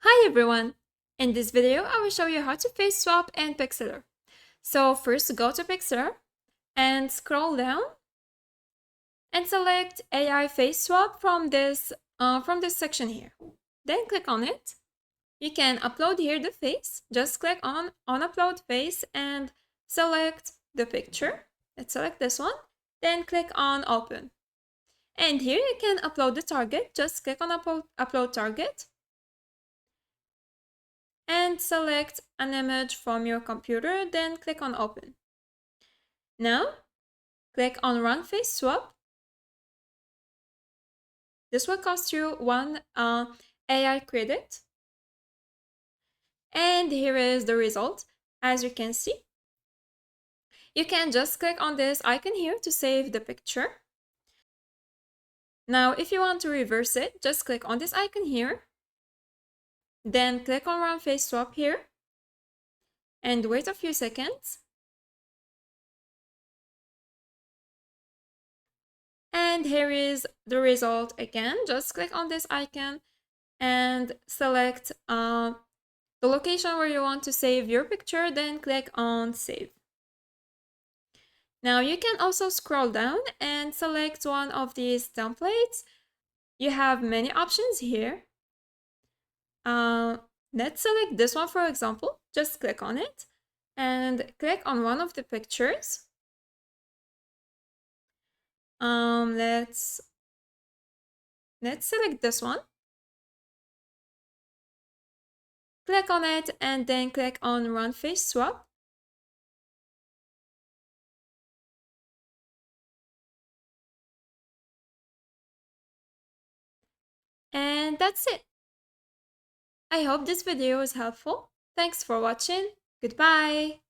Hi everyone! In this video, I will show you how to face swap in Pixlr. So first go to Pixlr and scroll down and select AI face swap from this section here. Then click on it. You can upload here the face. Just click on upload face and select the picture. Let's select this one. Then click on open. And here you can upload the target. Just click on upload target and select an image from your computer, then click on open. Now, click on run face swap. This will cost you one AI credit. And here is the result. As you can see, you can just click on this icon here to save the picture. Now, if you want to reverse it, just click on this icon here. Then click on run face swap here and wait a few seconds. And here is the result again. Just click on this icon and select the location where you want to save your picture, then click on save. Now you can also scroll down and select one of these templates. You have many options here. Let's select this one for example. Just click on it and click on one of the pictures. Let's select this one. Click on it and then click on run face swap. And that's it. I hope this video was helpful. Thanks for watching. Goodbye.